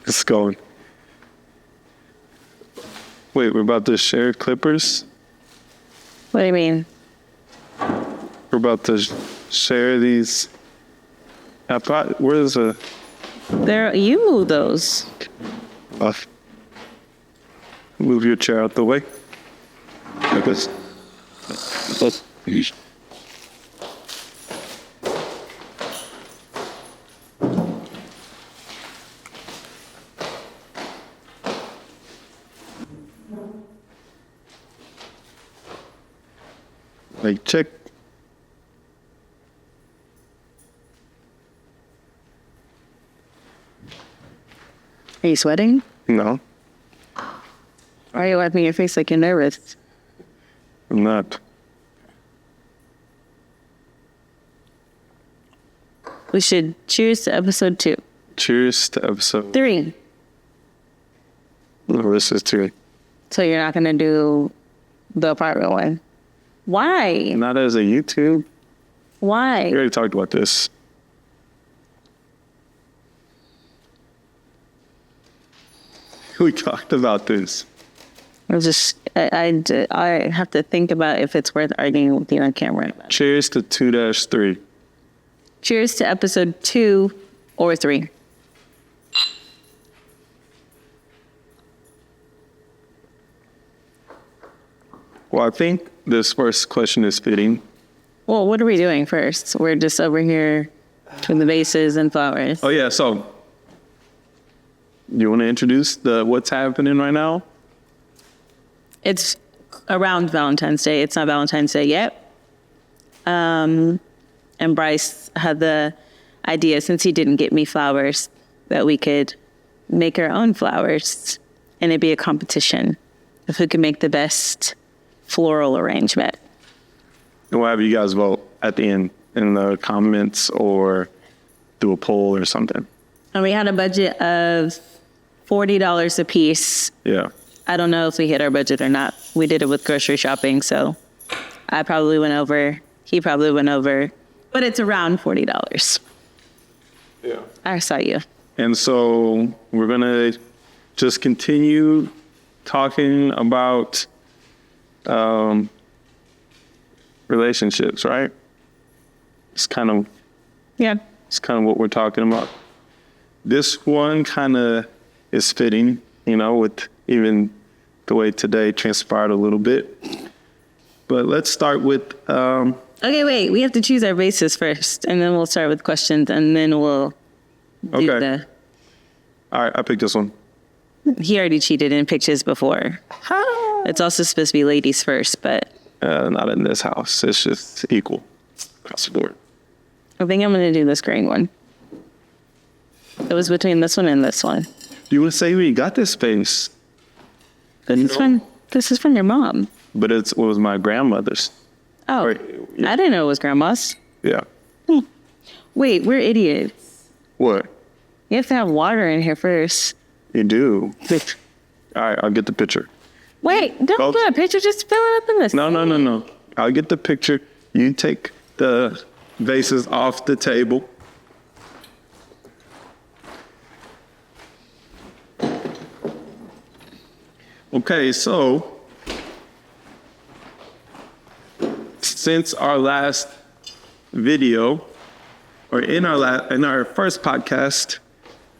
It's going. Wait, we're about to share clippers? What do you mean? We're about to share these. Where's a... There, you move those. Move your chair out the way. Like this. Like, check. Are you sweating? No, Why are you wiping your face like you're nervous? I'm not. We should cheers to episode 2. Cheers to episode 3. No, this is 2. So you're not going to do the apartment one? Why? Not as a YouTube. Why? We already talked about this. We talked about this. I have to think about if it's worth arguing with you on camera. Cheers to 2-3. Cheers to episode 2 or 3. Well, I think this first question is fitting. Well, what are we doing first? We're just over here with the vases and flowers. Oh, yeah, so you want to introduce what's happening right now? It's around Valentine's Day. It's not Valentine's Day yet. And Bryce had the idea, since he didn't get me flowers, that we could make our own flowers and it'd be a competition of who could make the best floral arrangement. And we'll have you guys vote at the end in the comments or do a poll or something. And we had a budget of $40 a piece. Yeah. I don't know if we hit our budget or not. We did it with grocery shopping, so I probably went over. He probably went over. But it's around $40. Yeah. I saw you. And so we're going to just continue talking about relationships, right? It's kind of what we're talking about. This one kind of is fitting, with even the way today transpired a little bit. But let's start with... Okay, wait. We have to choose our bases first, and then we'll start with questions, and then we'll do Okay. All right, I picked this one. He already cheated and picked his before. It's also supposed to be ladies first, but... Not in this house. It's just equal across the board. I think I'm going to do this green one. It was between this one and this one. Do you want to say where you got this face? This is from your mom. But it was my grandmother's. Oh, yeah. I didn't know it was grandma's. Yeah. Wait, we're idiots. What? You have to have water in here first. You do. All right, I'll get the picture. Wait, don't put a picture. Just fill it up in this. No. I'll get the picture. You take the vases off the table. Okay, so since our last video, or in our first podcast,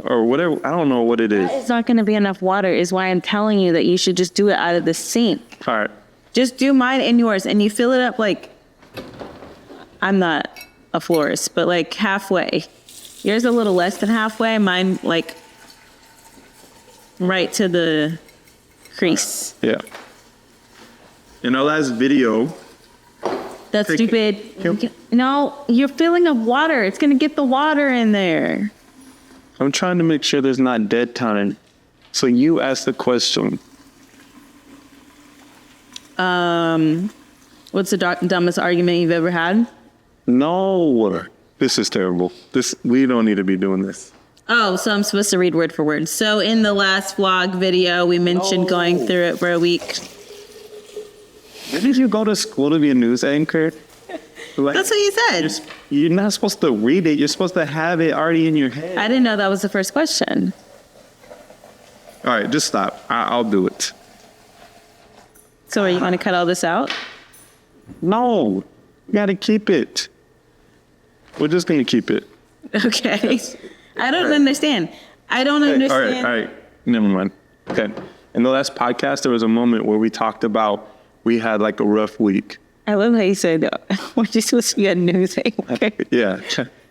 or whatever, I don't know what it is. It's not going to be enough water is why I'm telling you that you should just do it out of the sink. All right. Just do mine and yours, and you fill it up like, I'm not a florist, but like halfway. Yours a little less than halfway, mine like right to the crease. Yeah. In our last video. That's stupid. No, you're filling up water. It's going to get the water in there. I'm trying to make sure there's not dead time. So you ask the question. What's the dumbest argument you've ever had? No. This is terrible. We don't need to be doing this. Oh, so I'm supposed to read word for word. So in the last vlog video, we mentioned going through it for a week. Didn't you go to school to be a news anchor? Like, that's what you said. You're not supposed to read it. You're supposed to have it already in your head. I didn't know that was the first question. All right, just stop. I'll do it. So are you going to cut all this out? No, you got to keep it. We're just going to keep it. Okay. I don't understand. I don't understand. All right. Never mind. Okay. In the last podcast, there was a moment where we talked about we had like a rough week. I love how you said, we're just supposed to be a news anchor. Yeah.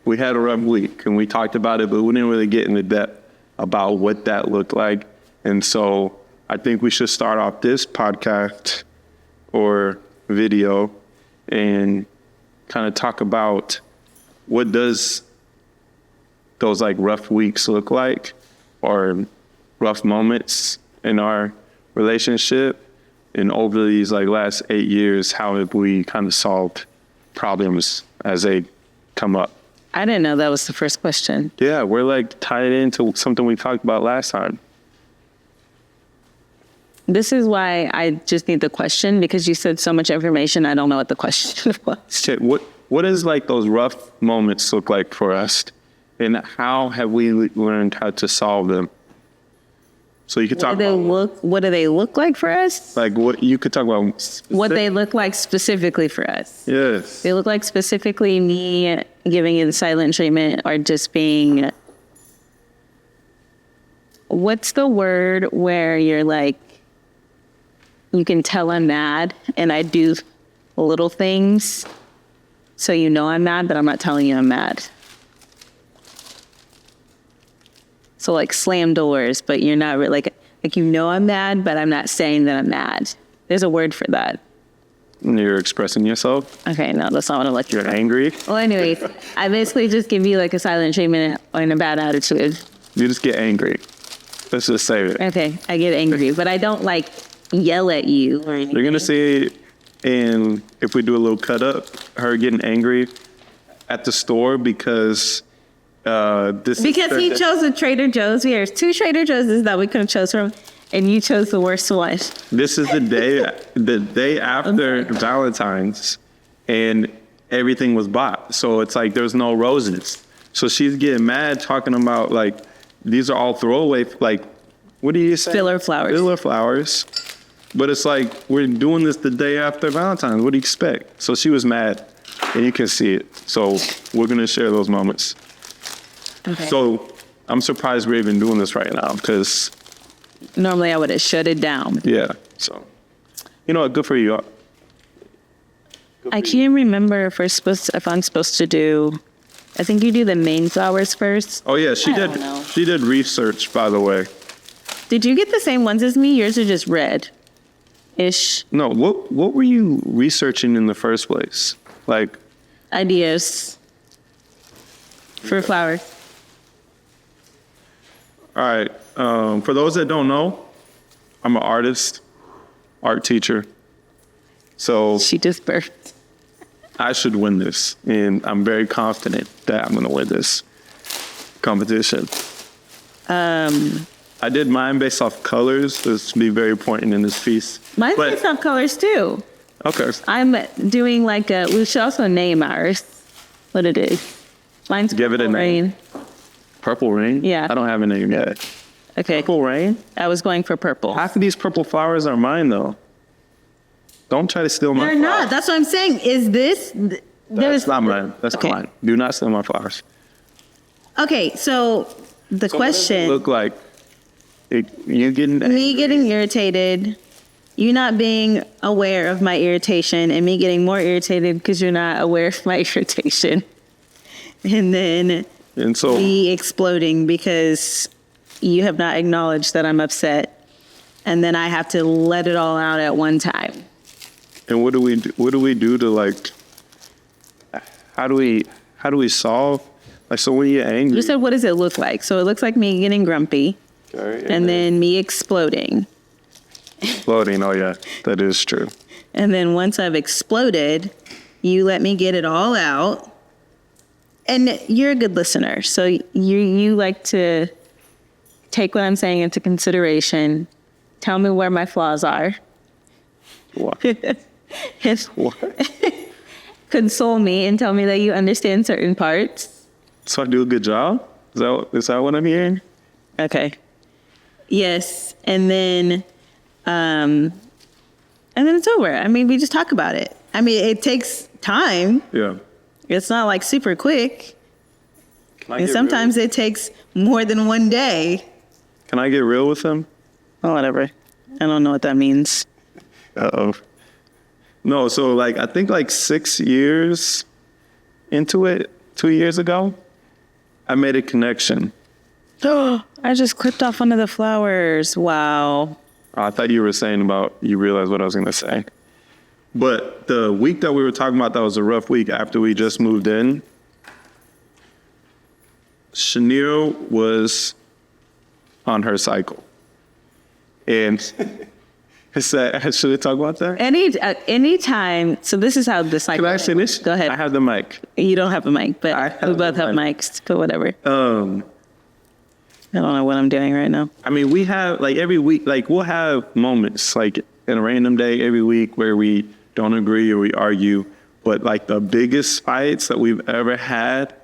We had a rough week and we talked about it, but we didn't really get into depth about what that looked like. And so I think we should start off this podcast or video and kind of talk about what does those like rough weeks look like or rough moments in our relationship. And over these like last 8 years, how have we kind of solved problems as they come up? I didn't know that was the first question. Yeah, we're like tied into something we talked about last time. This is why I just need the question, because you said so much information, I don't know what the question was. Shit, what does like those rough moments look like for us? And how have we learned how to solve them? So you could talk about what do they look like for us? like what you could talk about. What they look like specifically for us. Yes. They look like specifically me giving you the silent treatment or just being, what's the word where you're like, you can tell I'm mad and I do little things so you know I'm mad, but I'm not telling you I'm mad. So like slam doors, but you're not really like you know I'm mad, but I'm not saying that I'm mad. There's a word for that. You're expressing yourself. Okay, no, that's not what I like. You're angry. Well, anyways, I basically just give you like a silent treatment and a bad attitude. You just get angry. Let's just say it. Okay, I get angry, but I don't like yell at you or anything. You're gonna see, and if we do a little cut up, her getting angry at the store because because he chose a Trader Joe's. There's 2 Trader Joe's that we could have chose from, and you chose the worst one. This is the day after Valentine's, and everything was bought. So it's like there's no roses. So she's getting mad, talking about like these are all throwaway. Like, what do you say? Filler flowers. Filler flowers. But it's like we're doing this the day after Valentine's. What do you expect? So she was mad, and you can see it. So we're gonna share those moments. Okay. So I'm surprised we're even doing this right now because Normally I would have shut it down. yeah. So you know what? Good for you. I can't remember if I'm supposed to do. I think you do the main flowers first. Oh yeah, she I did. don't know. She did research, by the way. Did you get the same ones as me? Yours are just red-ish No, what were you researching in the first place? Like, ideas for flowers. all right. For those that don't know, I'm an artist, art teacher. So She just birthed. I should win this, and I'm very confident that I'm going to win this competition. I did mine based off colors. This will be very important in this piece. Mine's But- based on colors too. Okay. I'm doing like we should also name ours. What it is. Mine's Give it a Purple name. Rain. Purple rain? Yeah. I don't have a name yet. Okay. Purple rain? I was going for purple. Half of these purple flowers are mine, though. Don't try to steal my They're flowers. not. That's what I'm saying. Is this? That's not mine. That's Okay. not mine. Do not steal my flowers. Okay, so the question. Look like you getting Me getting irritated, you not being aware of my irritation, and me getting more irritated because you're not aware of my irritation. And then and so me exploding because you have not acknowledged that I'm upset. And then I have to let it all out at one time. and what do we do to like how do we solve like so when you're angry You said, what does it look like? So it looks like me getting grumpy and then me exploding. exploding. Oh yeah, that is true. And then once I've exploded, you let me get it all out. And you're a good listener. So you like to take what I'm saying into consideration, tell me where my flaws are, What? and What? console me and tell me that you understand certain parts. So I do a good job? Is that what I'm hearing? Okay. Yes. And then it's over. I mean, we just talk about it. I mean, it takes time. Yeah. It's not like super quick. Can I And get sometimes it takes more than one day. Can I get real with him? Oh, whatever. I don't know what that means. Uh-oh. No, so like, I think like 6 years into it, 2 years ago, I made a connection. Oh, I just clipped off one of the flowers. Wow. I thought you were saying about, you realized what I was going to say. But the week that we were talking about, that was a rough week after we just moved in. Shaniera was on her cycle. And should we talk about that? Anytime. So this is how the cycle. Can I finish? Go ahead. I have the mic. You don't have a mic, but we both have mics, but whatever. I don't know what I'm doing right now. I mean, we have like every week, like we'll have moments like in a random day every week where we don't agree or we argue. But like the biggest fights that we've ever had,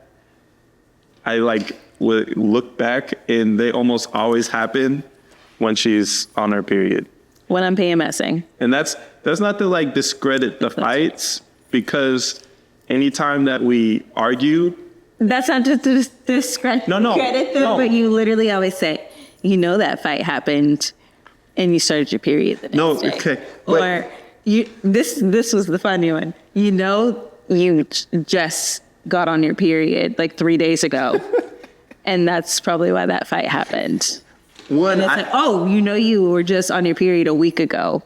I like would look back and they almost always happen when she's on her period. When I'm PMSing. And that's not to like discredit the fights, because anytime that we argue. That's not just to discredit them, but you literally always say, you know, that fight happened and you started your period the next day. Okay. Or this was the funny one. You know, you just got on your period like 3 days ago. And that's probably why that fight happened. You know, you were just on your period a week ago.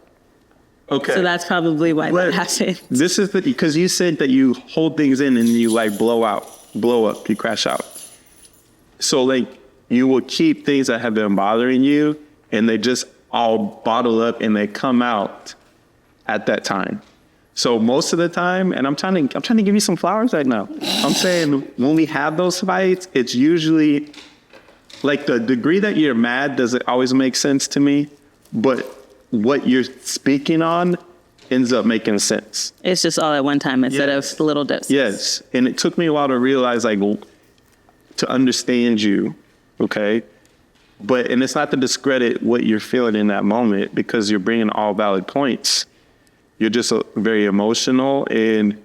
Okay. So that's probably why that happened. This is because you said that you hold things in and you like blow up, you crash out. So like you will keep things that have been bothering you and they just all bottle up and they come out at that time. So most of the time, and I'm trying to give you some flowers right now. I'm saying when we have those fights, it's usually like the degree that you're mad doesn't always make sense to me, but what you're speaking on ends up making sense. It's just all at one time instead of little doses. Yes, and it took me a while to realize, like, to understand you, okay? And it's not to discredit what you're feeling in that moment, because you're bringing all valid points. You're just very emotional, and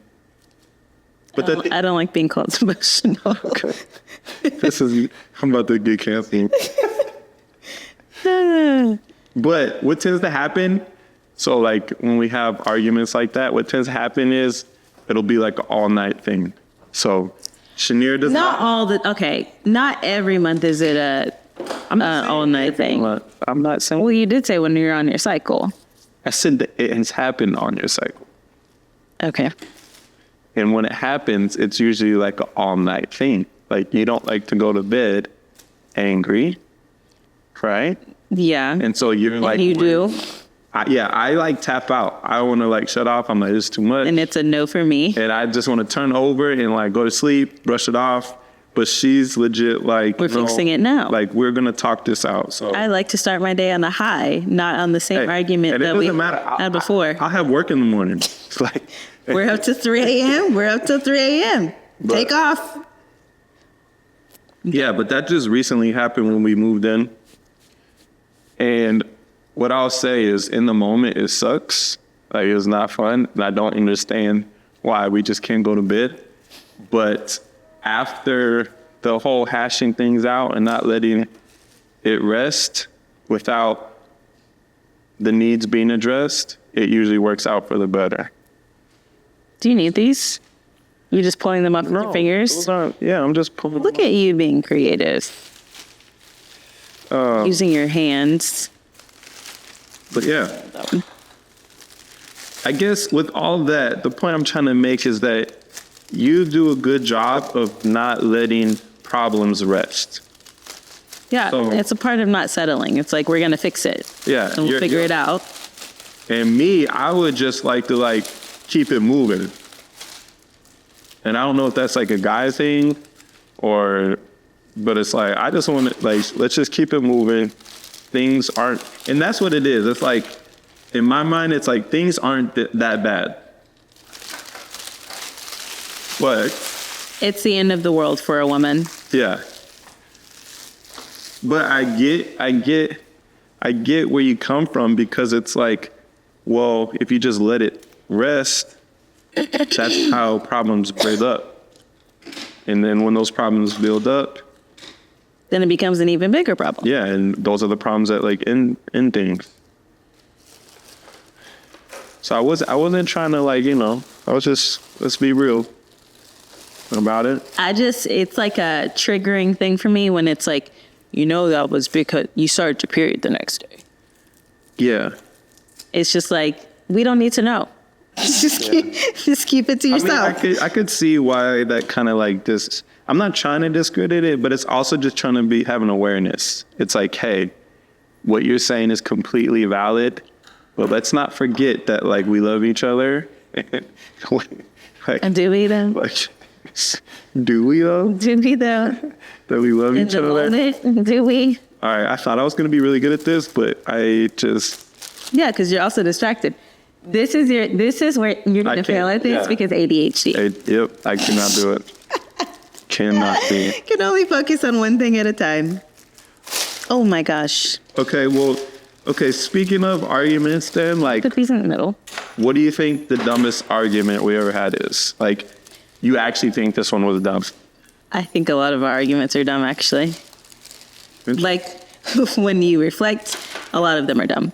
I don't like being called emotional. Okay. I'm about to get canceled. But what tends to happen, so like when we have arguments like that, what tends to happen is it'll be like an all night thing. So Shaniera does not every month is it a all night thing. I'm not saying. Well, you did say when you're on your cycle. I said that it has happened on your cycle. Okay. And when it happens, it's usually like an all night thing. Like you don't like to go to bed angry, right? Yeah. And so you're like, you do? I like tap out. I want to like shut off. I'm like, it's too much. And it's a no for me. And I just want to turn over and like go to sleep, brush it off. But she's legit like, we're fixing it now. Like we're going to talk this out. So I like to start my day on a high, not on the same argument that we had before. I'll have work in the morning. It's like, we're up to 3 a.m. We're up to 3 a.m. Take off. Yeah, but that just recently happened when we moved in. And what I'll say is, in the moment, it sucks. Like, it's not fun. And I don't understand why we just can't go to bed. But after the whole hashing things out and not letting it rest without the needs being addressed, it usually works out for the better. Do you need these? You just pulling them up with your fingers? I'm just pulling. Look at you being creative. Using your hands. But yeah, I guess with all that, the point I'm trying to make is that you do a good job of not letting problems rest. Yeah, it's a part of not settling. It's like, we're going to fix it. Yeah. And we'll figure it out. And me, I would just like to keep it moving. And I don't know if that's like a guy thing but it's like, I just want to let's just keep it moving. Things aren't, and that's what it is. It's like, in my mind, it's like things aren't that bad. But it's the end of the world for a woman. Yeah. But I get I get where you come from because it's like, well, if you just let it rest, that's how problems build up. And then when those problems build up, then it becomes an even bigger problem. yeah, and those are the problems that like end things. So I wasn't trying to like, I was just, let's be real about it. It's like a triggering thing for me when it's like, that was because you started your period the next day. Yeah. It's just like, we don't need to know. Just keep it to yourself. I could see why that kind of like this. I'm not trying to discredit it, but it's also just trying to have an awareness. It's like, hey, what you're saying is completely valid, but let's not forget that like we love each other. And do we though? Like, do we though? Do we though? That we love each other? Moment, do we? All right, I thought I was going to be really good at this, but I just... Yeah, because you're also distracted. This is where you're going to fail at this because ADHD. Yep, I cannot do it. Cannot do it. Can only focus on one thing at a time. Oh my gosh. Okay, speaking of arguments then, like... Put these in the middle. What do you think the dumbest argument we ever had is? Like, you actually think this one was dumb? I think a lot of our arguments are dumb, actually. Like, when you reflect, a lot of them are dumb.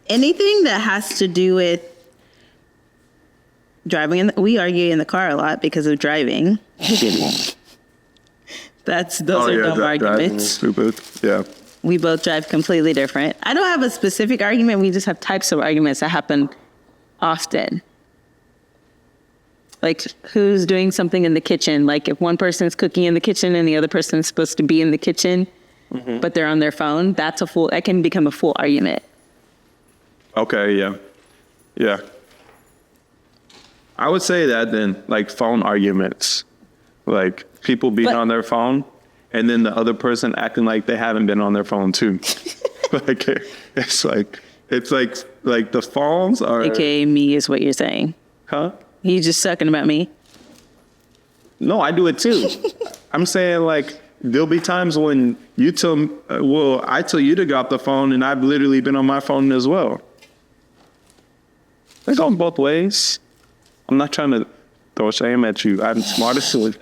Anything that has to do with driving, we argue in the car a lot because of driving. Those are dumb arguments. Stupid. Yeah. We both drive completely different. I don't have a specific argument. We just have types of arguments that happen often. Like who's doing something in the kitchen. Like if one person's cooking in the kitchen and the other person's supposed to be in the kitchen, but they're on their phone, that can become a full argument. Okay, yeah. Yeah. I would say that then, like phone arguments. Like people being on their phone and then the other person acting like they haven't been on their phone too. Like it's like the phones are... AKA me is what you're saying. Huh? You just talking about me? No, I do it too. I'm saying like there'll be times when you tell I tell you to get off the phone and I've literally been on my phone as well. It goes both ways. I'm not trying to throw shame at you. I'm smart as silly.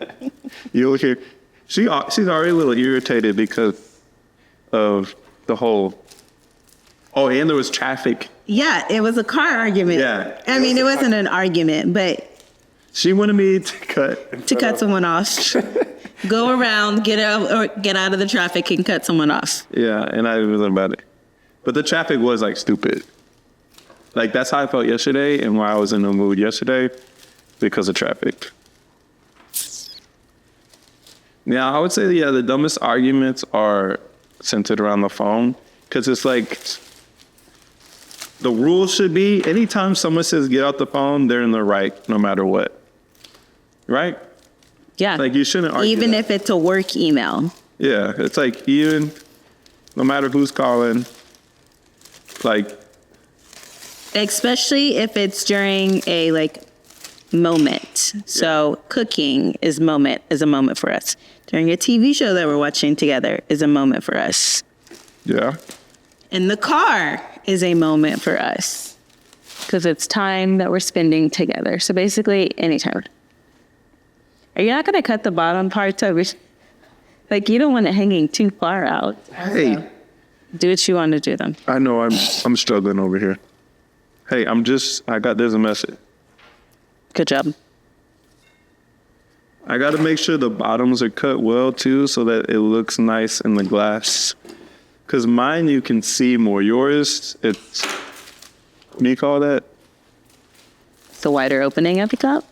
You'll hear she's already a little irritated because of the whole. Oh, and there was traffic. Yeah, it was a car argument. Yeah. I mean, it wasn't an argument, but... She wanted me to cut someone off. Go around, get out of the traffic and cut someone off. Yeah, and I wasn't about it. But the traffic was, like, stupid. Like, that's how I felt yesterday and why I was in the mood yesterday, because of traffic. Now, I would say, yeah, the dumbest arguments are centered around the phone, because it's like... The rule should be anytime someone says get out the phone, they're in the right no matter what. Right? Yeah. Like you shouldn't argue. Even if it's a work email. Yeah. It's like even no matter who's calling, like. Especially if it's during a moment. So cooking is a moment for us. During a TV show that we're watching together is a moment for us. Yeah. In the car is a moment for us because it's time that we're spending together. So basically, anytime. Are you not going to cut the bottom parts over? Like you don't want it hanging too far out. Hey, do what you want to do then. I know I'm struggling over here. Hey, there's a message. Good job. I got to make sure the bottoms are cut well too, so that it looks nice in the glass. Because mine, you can see more. Yours, it's, what do you call that? The wider opening at the top?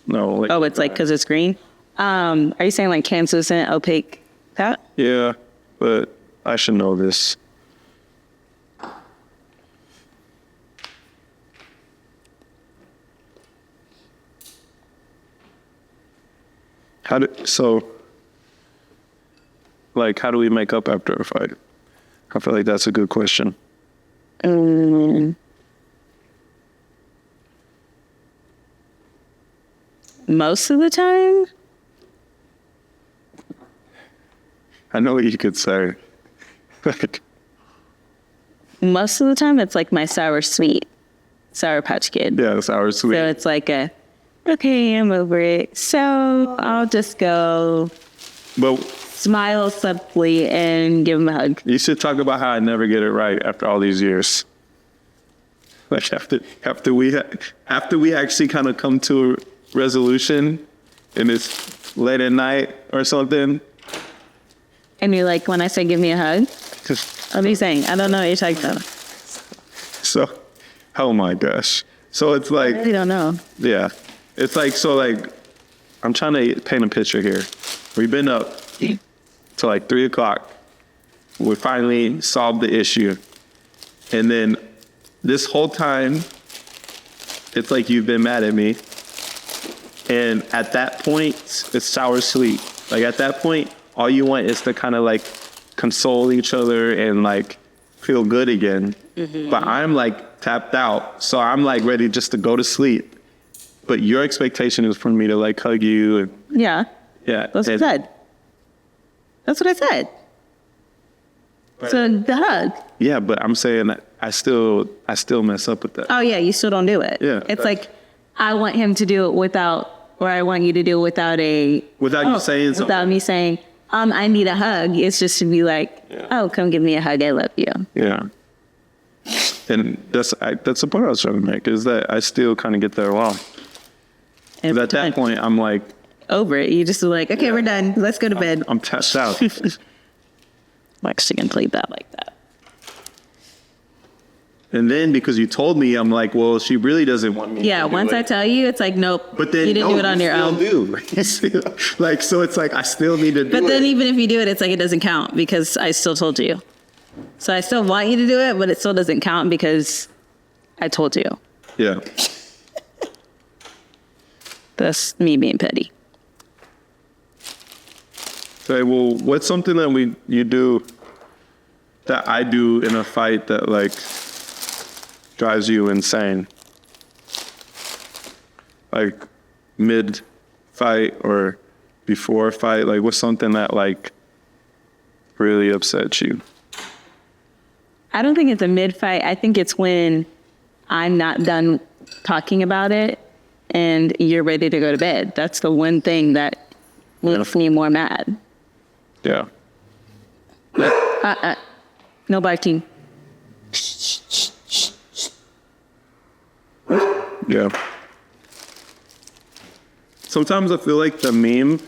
No. It's because it's green? Are you saying like translucent, opaque, that? Yeah, but I should know this. How do we make up after a fight? I feel like that's a good question. Most of the time? I know what you could say. Like, Most of the time, it's like my Sour Patch Kid. yeah, sour sweet. So it's like okay, I'm over it. So I'll just go But smile subtly and give him a hug. you should talk about how I never get it right after all these years. Like after we actually kind of come to a resolution, and it's late at night or something. And you're like, when I say give me a hug, what are you saying? I don't know what you're talking about. So, oh my gosh. So it's like, I really don't know. yeah, it's like, so like, I'm trying to paint a picture here. We've been up till like 3 o'clock. We finally solved the issue. And then this whole time, it's like you've been mad at me. And at that point, it's sour sweet. Like at that point, all you want is to kind of like console each other and like feel good again. Mm-hmm. But I'm like tapped out. So I'm like ready just to go to sleep. But your expectation is for me to like hug you. And, Yeah. yeah. That's what I said. That's what I said. Right. So the hug. Yeah, but I'm saying that I still mess up with that. Oh yeah, you still don't do it. Yeah. It's like I want him to do it without, or I want you to do it without you saying something. Without me saying, I need a hug. It's just to be like, oh, come give me a hug. I love you. Yeah. And that's the point I was trying to make, is that I still kind of get that wrong. And At that point, I'm like, over it. You just like, okay, we're done. Let's go to bed. I'm tapped out. I'm actually gonna play that like that. And then because you told me, I'm like, well, she really doesn't want me. Yeah, once I tell you, it's like, nope. But then you didn't do it on your own. Do. Like, so it's like I still need to do it. But then even if you do it, it's like it doesn't count because I still told you. So I still want you to do it, but it still doesn't count because I told you. Yeah. That's me being petty. Okay, well, what's something that you do that I do in a fight that like drives you insane? Like mid fight or before a fight, like what's something that like really upsets you? I don't think it's a mid fight. I think it's when I'm not done talking about it and you're ready to go to bed. That's the one thing that makes me more mad. Yeah. No barking. Yeah. Sometimes I feel like the meme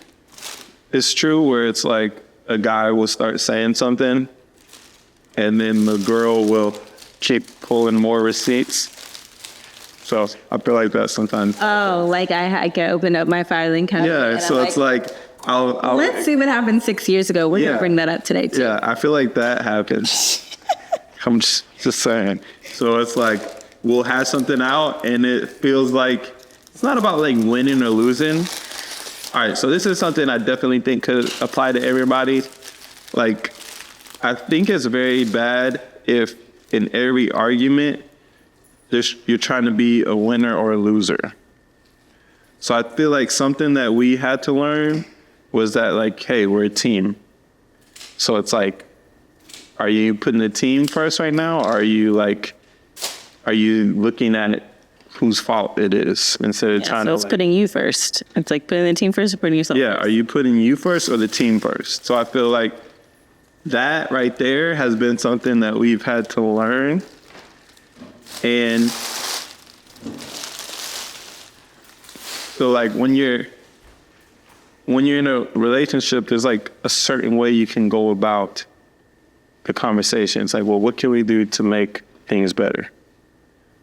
is true, where it's like a guy will start saying something and then the girl will keep pulling more receipts. So I feel like that sometimes. Oh, like I can open up my filing cabinet. Yeah, so it's like, I'll let's see what happened 6 years ago. We're going to bring that up today, too. Yeah, I feel like that happens. I'm just saying. So it's like, we'll have something out, and it feels like, it's not about like winning or losing. All right, so this is something I definitely think could apply to everybody. Like, I think it's very bad if in every argument, you're trying to be a winner or a loser. So I feel like something that we had to learn was that like, hey, we're a team. So it's like, are you putting the team first right now? Or are you looking at it, whose fault it is, instead of trying to. So it's putting you first. It's like putting the team first or putting yourself Yeah, first. are you putting you first or the team first? So I feel like that right there has been something that we've had to learn. And so like when you're in a relationship, there's like a certain way you can go about the conversation. It's like, well, what can we do to make things better?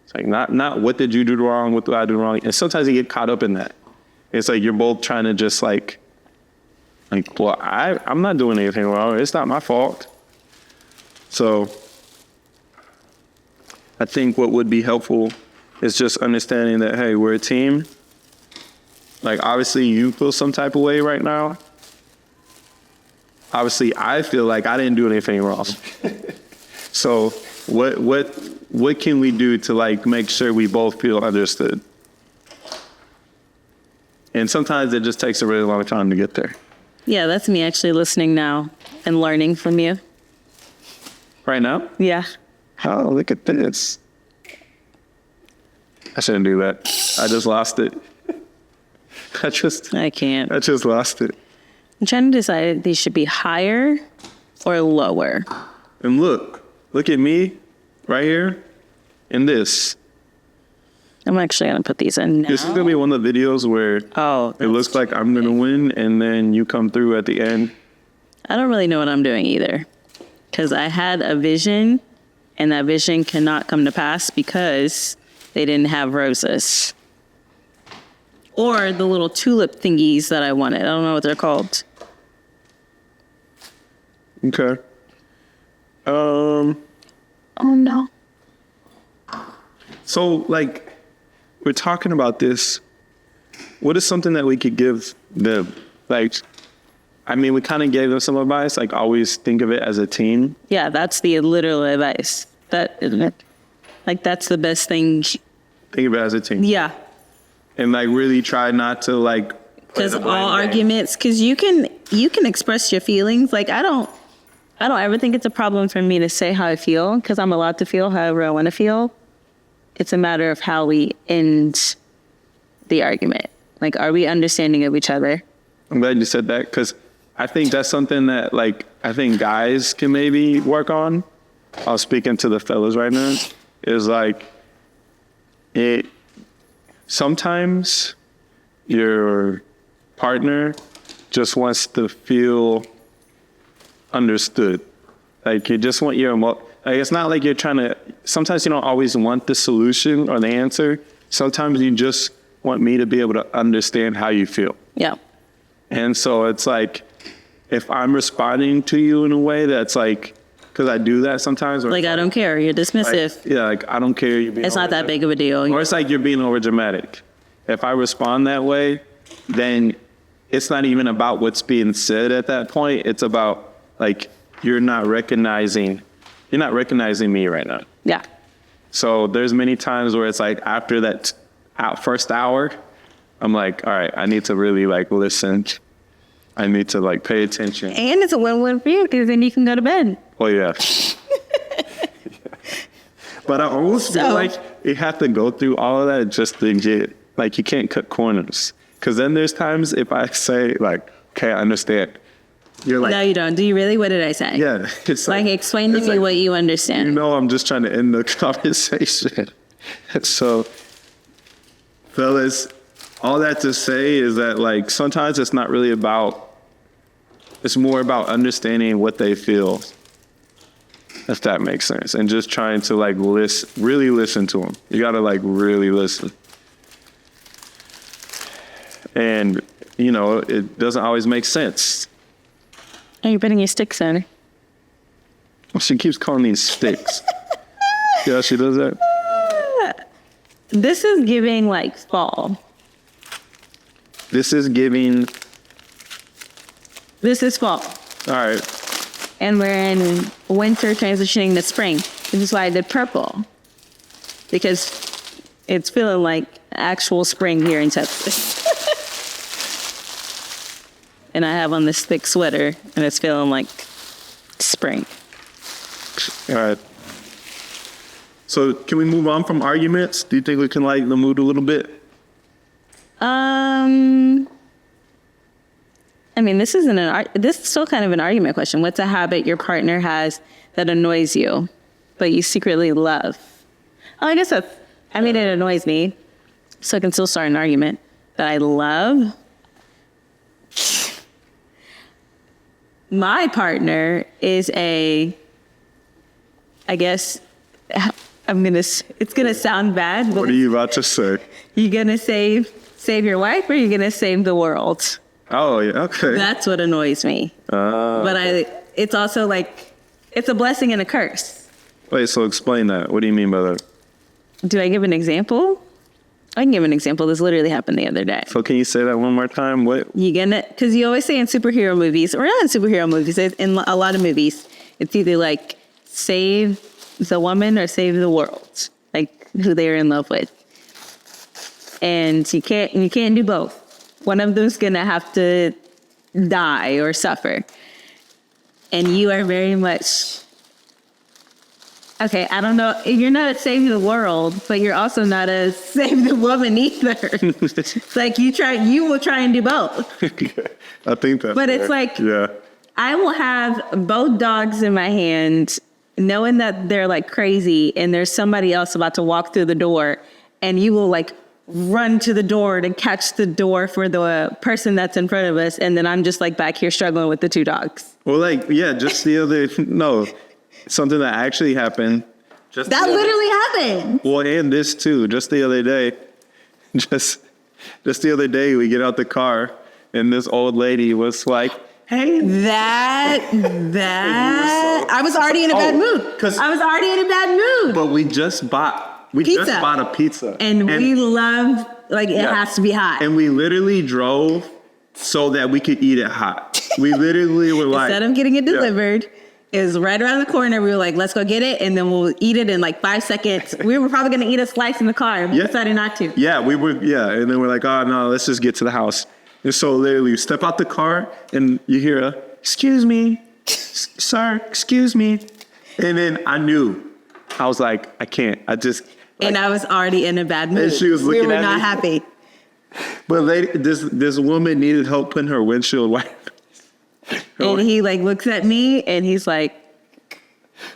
It's like not what did you do wrong, what did I do wrong? And sometimes you get caught up in that. It's like you're both trying to just like, well, I'm not doing anything wrong. It's not my fault. So I think what would be helpful is just understanding that, hey, we're a team. Like, obviously, you feel some type of way right now. Obviously, I feel like I didn't do anything wrong. So what can we do to, like, make sure we both feel understood? And sometimes it just takes a really long time to get there. Yeah, that's me actually listening now and learning from you. Right now? Yeah. Oh, look at this. I shouldn't do that. I just lost it. I can't. just lost it. I'm trying to decide if these should be higher or lower. And look at me right here and this. I'm actually going to put these in now. This is going to be one of the videos where it looks like I'm going to win and then you come through at the end. I don't really know what I'm doing either, because I had a vision and that vision cannot come to pass because they didn't have roses. Or the little tulip thingies that I wanted. I don't know what they're called. Okay. Oh no. So, like, we're talking about this. What is something that we could give them? Like, I mean, we kind of gave them some advice, like always think of it as a team. Yeah, that's the literal advice. That isn't it. Like, that's the best thing. Think of it as a team. Yeah. And like really try not to like. Because all arguments, because you can express your feelings. Like, I don't ever think it's a problem for me to say how I feel, because I'm allowed to feel however I want to feel. It's a matter of how we end the argument. Like, are we understanding of each other? I'm glad you said that, because I think that's something that, like, I think guys can maybe work on. I was speaking to the fellas right now. Is like, sometimes your partner just wants to feel understood. Like, you just want like, it's not like you're trying to, sometimes you don't always want the solution or the answer. Sometimes you just want me to be able to understand how you feel. Yeah. And so it's like, if I'm responding to you in a way that's like, because I do that sometimes. Or like, I don't care. You're dismissive. Like, yeah, like, I don't care. You're being it's not that big of a deal. Or it's like you're being over dramatic. If I respond that way, then it's not even about what's being said at that point. It's about, like, you're not recognizing me right now. Yeah. So there's many times where it's like after that first hour, I'm like, all right, I need to really like listen. I need to like pay attention. And it's a win-win for you, because then you can go to bed. Well, yeah. But I almost feel like you have to go through all of that just to get, like, you can't cut corners. Because then there's times if I say like, okay, I understand. You're like, no, you don't. Do you really? What did I say? Yeah. It's like explain to me what you understand. You know, I'm just trying to end the conversation. So, fellas, all that to say is that, like, sometimes it's not really about, it's more about understanding what they feel, if that makes sense. And just trying to, like, really listen to them. You got to, like, really listen. And, you know, it doesn't always make sense. Are you putting your sticks in? Well, she keeps calling these sticks. Yeah, she does that. This is giving, like, fall. This is giving. This is fall. All right. And we're in winter transitioning to spring. This is why I did purple. Because it's feeling like actual spring here in Texas. And I have on this thick sweater, and it's feeling like spring. All right. So can we move on from arguments? Do you think we can lighten the mood a little bit? I mean, this is still kind of an argument question. What's a habit your partner has that annoys you, but you secretly love? Oh, I guess it annoys me, so I can still start an argument. That I love. My partner is it's gonna sound bad, but What are you about to say? You gonna save your wife, or you gonna save the world? Oh, yeah, okay. That's what annoys me. But it's also like, it's a blessing and a curse. Wait, so explain that. What do you mean by that? Do I give an example? I can give an example. This literally happened the other day. So can you say that one more time? What? Because you always say in superhero movies, or not in superhero movies, in a lot of movies, it's either like save the woman or save the world, like who they're in love with. And you can't do both. One of them's gonna have to die or suffer. And you are very much Okay, I don't know. You're not a save the world, but you're also not a save the woman either. It's like you will try and do both. I think that's But fair. it's like, yeah. I will have both dogs in my hand, knowing that they're like crazy and there's somebody else about to walk through the door, and you will like run to the door to catch the door for the person that's in front of us. And then I'm just like back here struggling with the two dogs. Well, like, yeah, just the other, no, something that actually happened. Just That literally happened. Well, and this too, just the other day, just the other day, we get out the car and this old lady was like, hey. That, I was already in a bad mood. I was already in a bad mood. But we just bought a pizza. And we love, like, it has to be hot. And we literally drove so that we could eat it hot. We literally were like. Instead of getting it delivered, it was right around the corner. We were like, let's go get it. And then we'll eat it in like 5 seconds. We were probably going to eat a slice in the car. And we decided not to. Yeah, we were. Yeah. And then we're like, oh, no, let's just get to the house. And so literally you step out the car and you hear a, excuse me, sir, excuse me. And then I knew. I was like, I can't. I just. And I was already in a bad mood. And she was looking at me. We were not happy. But this woman needed help putting her windshield wiper. And he like looks at me and he's like,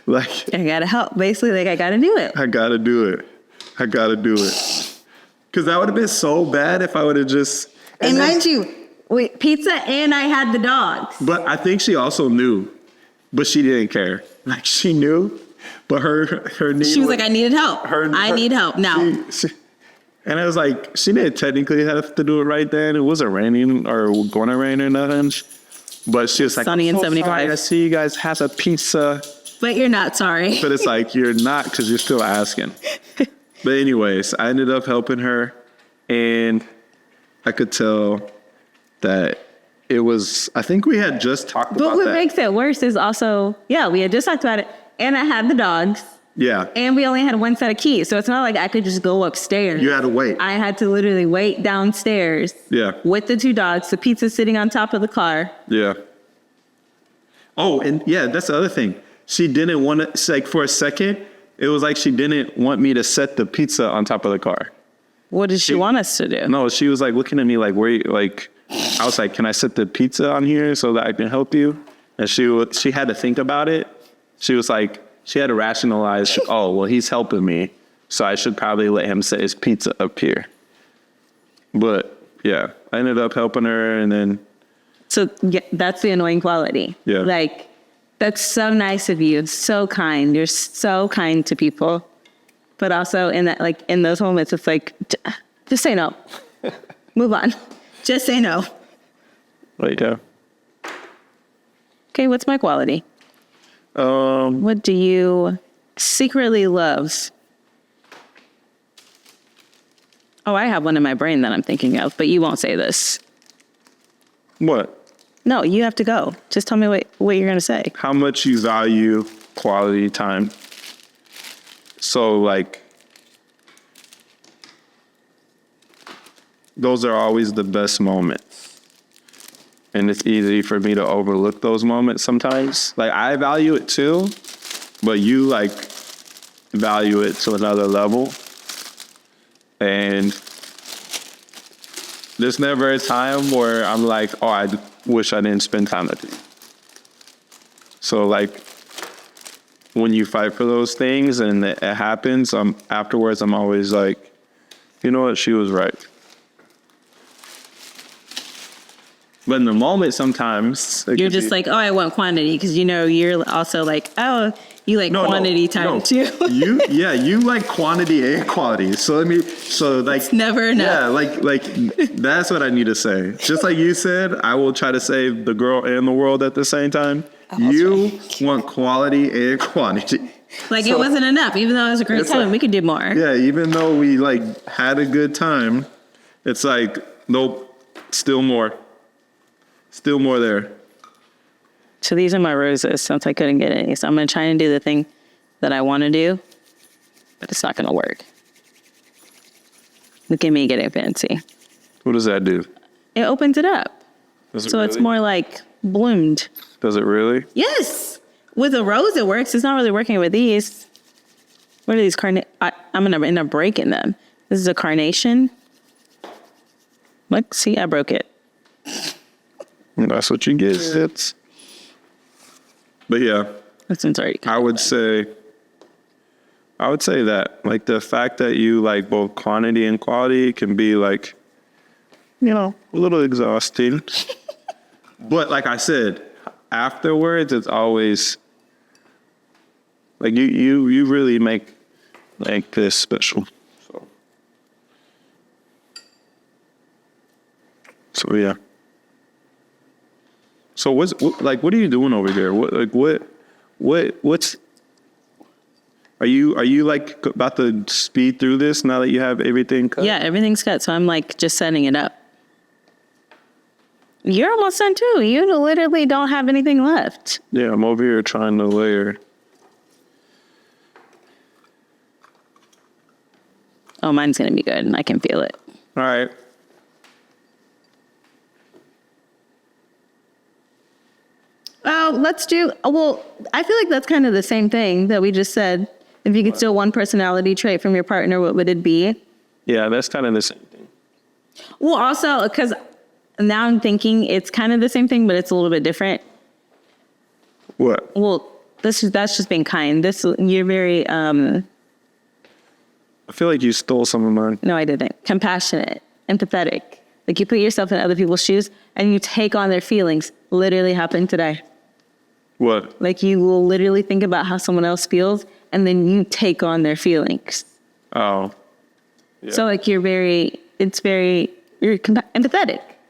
I gotta help. Basically, like, I gotta do it. I gotta do it. Because that would have been so bad if I would have just. And mind you, pizza and I had the dogs. But I think she also knew, but she didn't care. Like, she knew, but her need. She was like, I needed help. I need help now. And I was like, she didn't technically have to do it right then. It wasn't raining or going to rain or nothing. But she was like, sunny and 75. Sorry, I see you guys have a pizza. But you're not sorry. But it's like, you're not, because you're still asking. But anyways, I ended up helping her. And I could tell that it was, I think we had just talked about that. But what makes it worse is also, we had just talked about it. And I had the dogs. Yeah. And we only had one set of keys. So it's not like I could just go upstairs. You had to wait. I had to literally wait downstairs. Yeah. With the two dogs, the pizza sitting on top of the car. Yeah. Oh, and that's the other thing. She didn't want to, it's like for a second, it was like she didn't want me to set the pizza on top of the car. What did she want us to do? No, she was like looking at me like, I was like, can I set the pizza on here so that I can help you? And she had to think about it. She was like, she had to rationalize, oh, well, he's helping me, so I should probably let him set his pizza up here. But, I ended up helping her, and then... So, that's the annoying quality. Yeah. Like, that's so nice of you. It's so kind. You're so kind to people. But also, in that, like, in those moments, it's like, just say no. Move on. Just say no. Right, yeah. Okay, what's my quality? What do you secretly love? Oh, I have one in my brain that I'm thinking of, but you won't say this. What? No, you have to go. Just tell me what you're going to say. How much you value quality time. So, like, those are always the best moments. And it's easy for me to overlook those moments sometimes. Like, I value it too, but you, like, value it to another level. And there's never a time where I'm like, oh, I wish I didn't spend time with you. So, like, when you fight for those things and it happens, afterwards I'm always like, you know what, she was right. But in the moment, sometimes you're just like, oh, I want quantity, because you're also like, oh, you like quantity time too. you like quantity and quality. So it's never enough. Yeah, like that's what I need to say. Just like you said, I will try to save the girl and the world at the same time. You want quality and quantity. Like, it wasn't enough, even though it was a great time. We could do more. Yeah, even though we like had a good time, it's like, nope, still more. Still more there. So these are my roses, since I couldn't get any. So I'm going to try and do the thing that I want to do, but it's not going to work. Look at me getting fancy. What does that do? It opens it up. So it's more like bloomed. Does it really? Yes. With a rose, it works. It's not really working with these. What are these I'm going to end up breaking them. This is a carnation. Look, see, I broke it. That's what you get. But yeah, This one's already I would say that, like, the fact that you like both quantity and quality can be like, a little exhausting. But like I said, afterwards, it's always like you really make like this special. So yeah. So what are you doing over here? What's are you like about to speed through this now that you have everything cut? Yeah, everything's cut. So I'm like just setting it up. You're almost done too. You literally don't have anything left. Yeah, I'm over here trying to layer. Oh, mine's going to be good and I can feel it. All right. I feel like that's kind of the same thing that we just said. If you could steal one personality trait from your partner, what would it be? Yeah, that's kind of the same thing. Well, also, because now I'm thinking it's kind of the same thing, but it's a little bit different. What? Well, that's just being kind. You're very, I feel like you stole some of mine. no, I didn't. Compassionate, empathetic. Like you put yourself in other people's shoes and you take on their feelings. Literally happened today. What? Like you will literally think about how someone else feels and then you take on their feelings. Oh. Yeah. So like you're empathetic.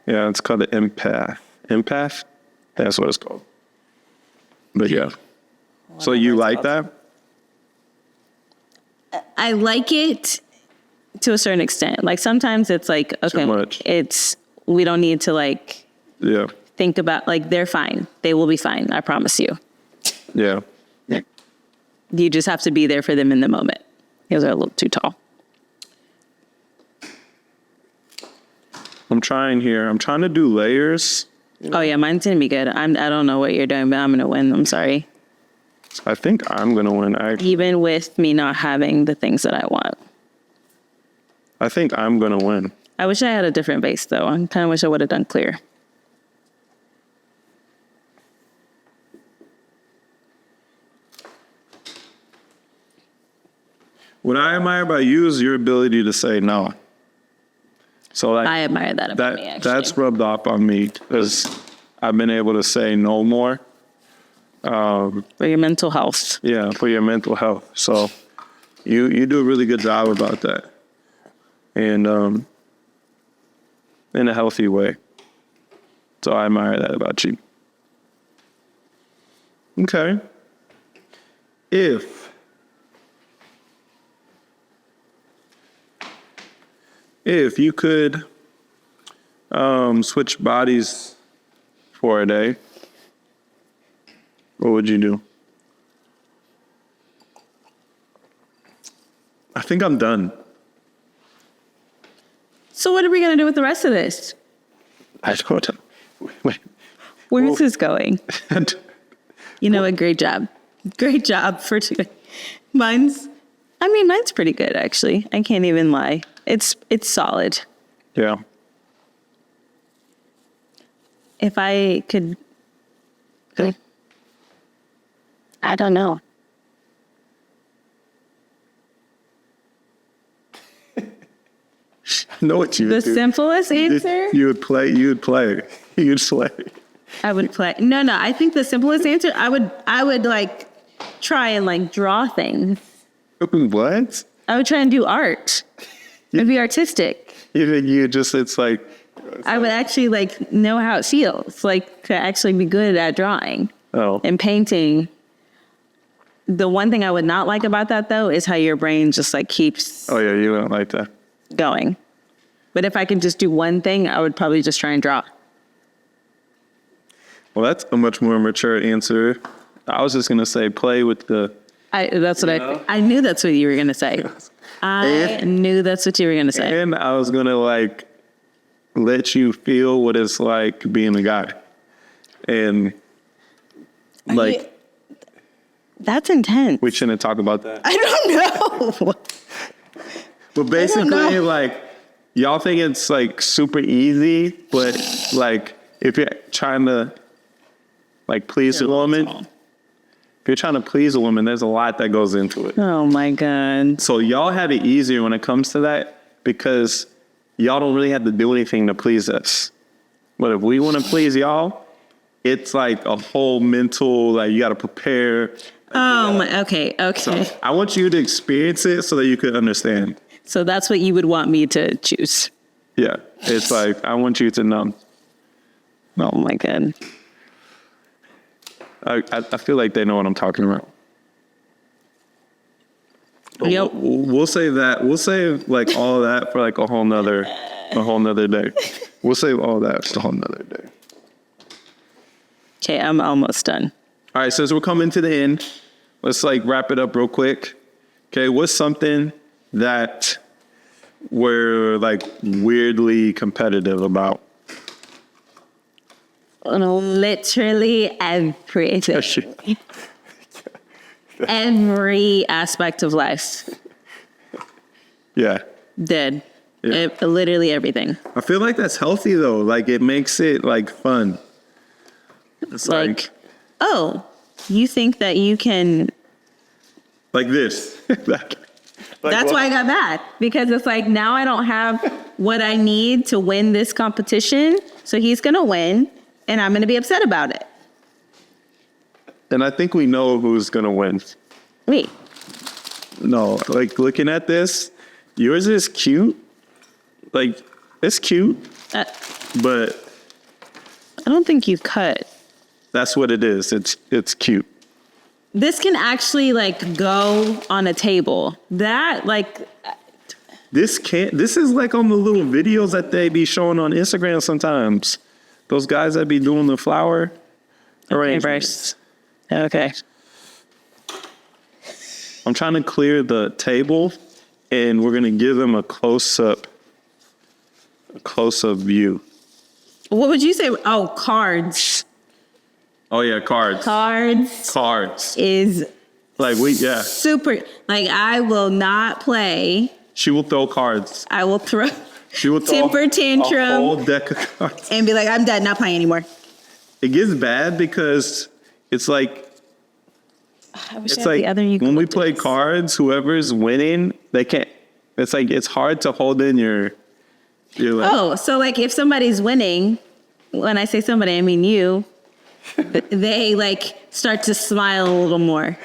Yeah, it's called an empath. Empath? That's what it's called. But yeah. So you like that? I like it to a certain extent. Like sometimes it's like, okay, Too much. We don't need to like Yeah. think about, like, they're fine. They will be fine. I promise you. Yeah. You just have to be there for them in the moment. Those are a little too tall. I'm trying here. I'm trying to do layers. Oh yeah, mine's gonna be good. I don't know what you're doing, but I'm gonna win. I'm sorry. I think I'm going to win. Even with me not having the things that I want. I think I'm going to win. I wish I had a different base though. I kind of wish I would have done clear. What I admire about you is your ability to say no. So like I admire that about me, actually. that's rubbed off on me because I've been able to say no more. For your mental health. Yeah, for your mental health. So you do a really good job about that. And in a healthy way. So I admire that about you. Okay. If you could switch bodies for a day, what would you do? I think I'm done. So what are we going to do with the rest of this? I don't know. Wait. Where's this going? You know what? Great job. Great job for today. Mine's pretty good, actually. I can't even lie. It's solid. Yeah. If I could, I don't know. I know what you would do. The simplest answer? You would play. You'd slay. I would play. No. I think the simplest answer, I would like try and like draw things. What? I would try and do art. It'd be artistic. You think it's like. I would actually like know how it feels, like to actually be good at drawing and painting. The one thing I would not like about that though is how your brain just like keeps. Oh yeah, you don't like that. Going. But if I could just do one thing, I would probably just try and draw. Well, that's a much more mature answer. I was just gonna say play with the. I knew that's what you were gonna say. I knew that's what you were gonna say. And I was gonna like let you feel what it's like being a guy, and like That's intense. We shouldn't talk about that. I don't know. But basically, like, y'all think it's like super easy, but like if you're trying to like please a woman, if you're trying to please a woman, there's a lot that goes into it. Oh my God. So y'all have it easier when it comes to that because y'all don't really have to do anything to please us. But if we want to please y'all, it's like a whole mental, like you got to prepare. Okay. So I want you to experience it so that you could understand. So that's what you would want me to choose. Yeah. It's like, I want you to know. Oh my God. I feel like they know what I'm talking about. Yep. We'll save that. We'll save like all that for like a whole nother day. We'll save all that for a whole nother day. Okay, I'm almost done. All right, since we're coming to the end, let's like wrap it up real quick. Okay, what's something that we're like weirdly competitive about? Literally everything. Every aspect of life. Yeah. Did. Yeah. Literally everything. I feel like that's healthy though. Like it makes it like fun. It's like oh, you think that you can. Like this. That's why I got mad. Because it's like now I don't have what I need to win this competition. So he's going to win and I'm going to be upset about it. And I think we know who's going to win. Me. No, like looking at this, yours is cute. Like, it's cute. But I don't think you cut. That's what it is. It's cute. This can actually like go on a table. That like. This is like on the little videos that they be showing on Instagram sometimes. Those guys that be doing the flower arrangements. Okay. I'm trying to clear the table, and we're gonna give them a close-up view. What would you say? Oh, cards. Oh yeah, cards. Cards is like super. Like I will not play. She will throw cards. I will throw. She will throw temper tantrum. A whole deck of cards and be like, I'm done, not playing anymore. It gets bad because it's like. It's like when we play cards, whoever's winning, they can't. It's like it's hard to hold in your. Like, oh, so like if somebody's winning, when I say somebody, I mean you. They like start to smile a little more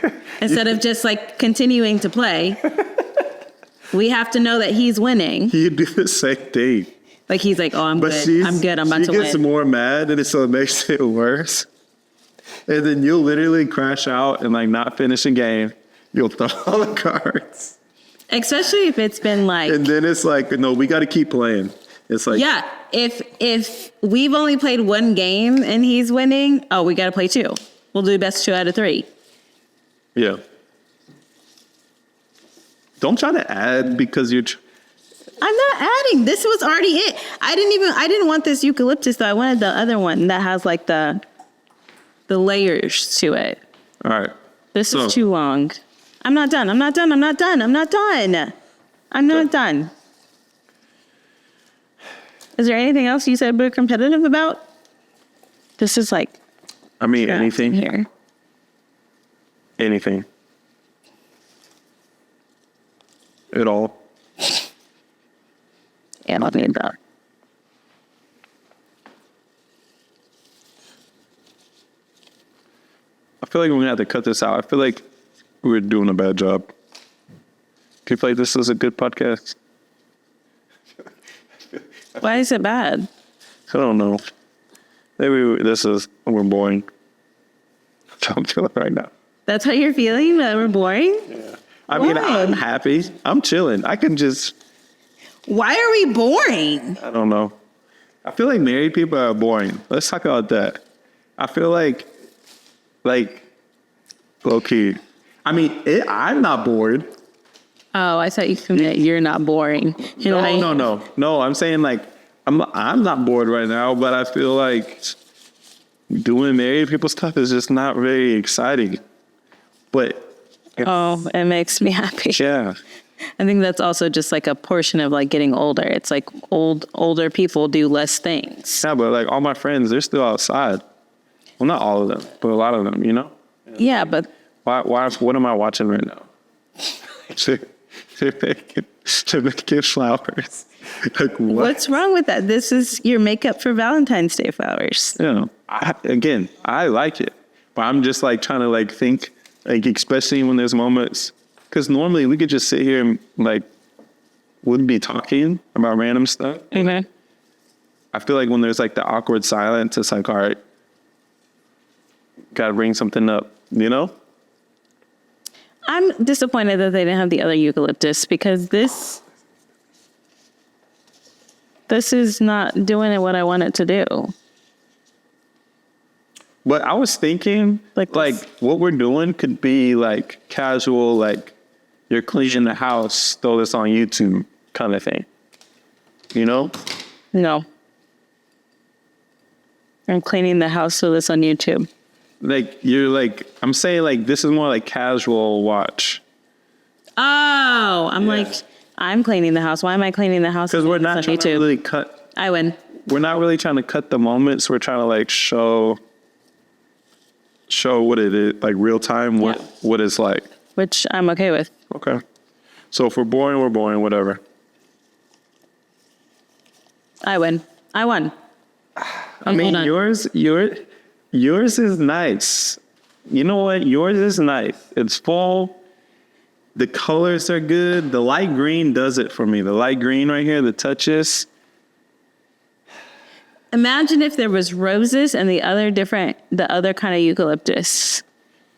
instead of just like continuing to play. We have to know that he's winning. You do the same thing. Like he's like, oh, I'm good. I'm good. I'm about to win. She gets more mad, and so it makes it worse. And then you'll literally crash out and like not finish a game. You'll throw all the cards. Especially if it's been like. And then it's like, no, we got to keep playing. It's like. Yeah. If we've only played one game and he's winning, oh, we got to play two. We'll do best 2 out of 3. Yeah. Don't try to add because you're. I'm not adding. This was already it. I didn't want this eucalyptus though. I wanted the other one that has like the layers to it. All right. This is too long. I'm not done. I'm not done. Is there anything else you said we're competitive about? This is like. I mean, anything here. Anything. At all. Yeah, I don't need that. I feel like we're gonna have to cut this out. I feel like we're doing a bad job. Can you play this as a good podcast? Why is it bad? I don't know. Maybe we're boring. That's how I'm feeling right now. That's how you're feeling? That we're boring? Yeah. I mean, I'm happy. I'm chilling. I can just. Why are we boring? I don't know. I feel like married people are boring. Let's talk about that. I feel like low key. I mean, I'm not bored. Oh, I thought you meant you're not boring. No. I'm saying like I'm not bored right now, but I feel like doing married people stuff is just not very exciting. But Oh, it makes me happy. yeah, I think that's also just like a portion of like getting older. It's like older people do less things. yeah, but like all my friends, they're still outside. Well, not all of them, but a lot of them, you know? Yeah, but Why, what am I watching right now? to make flowers. Like, what? what's wrong with that? This is your makeup for Valentine's Day flowers. You know, I like it, but I'm just like trying to like think, like, especially when there's moments, because normally we could just sit here and like, wouldn't be talking about random stuff. Okay. I feel like when there's like the awkward silence, it's like, all right, gotta bring something up, you know? I'm disappointed that they didn't have the other eucalyptus because this is not doing what I want it to do. But I was thinking, like what we're doing could be like casual, like you're cleaning the house, throw this on YouTube kind of thing. You know? No. I'm cleaning the house so this on YouTube. Like you're like, I'm saying like this is more like casual watch. Oh, I'm cleaning the house. Why am I cleaning the house? Because we're not trying to really cut. I win. We're not really trying to cut the moments. We're trying to like show what it is, like real time, what it's like. Which I'm okay with. Okay. So if we're boring, we're boring, whatever. I win. I won. I mean, yours is nice. You know what? Yours is nice. It's fall. The colors are good. The light green does it for me. The light green right here, the touches. Imagine if there was roses and the other kind of eucalyptus.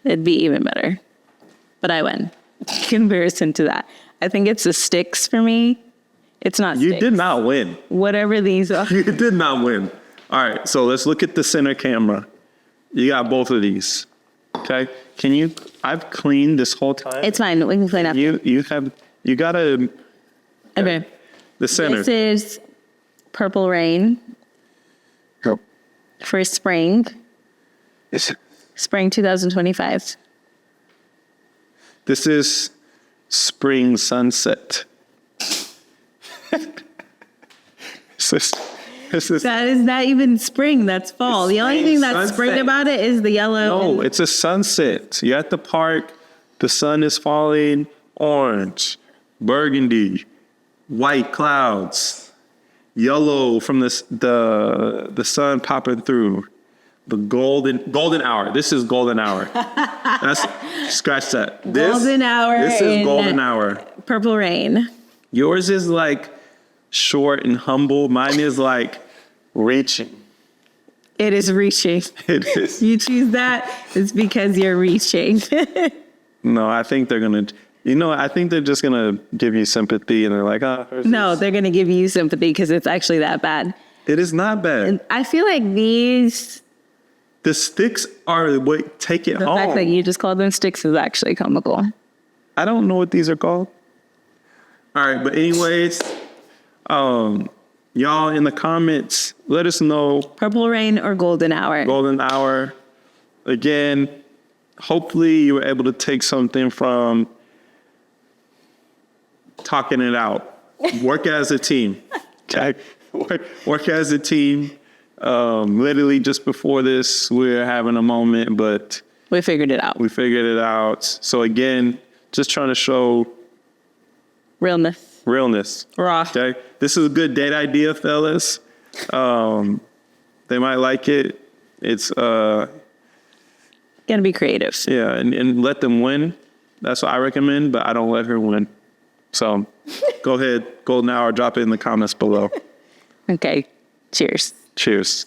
It'd be even better. But I win. In comparison to that. I think it's the sticks for me. It's not You sticks. did not win. Whatever these are. You did not win. All right, so let's look at the center camera. You got both of these. Okay? I've cleaned this whole time. It's fine. We can clean up. You gotta. Okay. The center. This is Purple Rain Go. for spring. Spring 2025. This is spring sunset. That is not even spring. That's fall. The only thing that's sunset. spring about it is the yellow. No, it's a sunset. You're at the park. The sun is falling. Orange, burgundy, white clouds, yellow from the sun popping through. The golden hour. This is golden hour. Scratch that. Golden hour. This is golden hour. Purple Rain. Yours is like short and humble. Mine is like reaching. It is reaching. It is. You choose that, it's because you're reaching. No, I think they're going to, I think they're just going to give you sympathy and they're like, No, they're going to give you sympathy because it's actually that bad. It is not bad. And I feel like The sticks are what take it the home. fact that you just called them sticks is actually comical. I don't know what these are called. All right, but anyways, y'all in the comments, let us know. Purple Rain or Golden Hour? Golden hour. Again, hopefully you were able to take something from talking it out. Work as a team. Okay? Work as a team. Literally just before this, we're having a moment, but We figured it out. So again, just trying to show realness. Raw. Okay. This is a good date idea, fellas. They might like it. It's Gonna be creative. yeah, and let them win. That's what I recommend, but I don't let her win. So go ahead, golden hour, drop it in the comments below. Okay. Cheers. Cheers.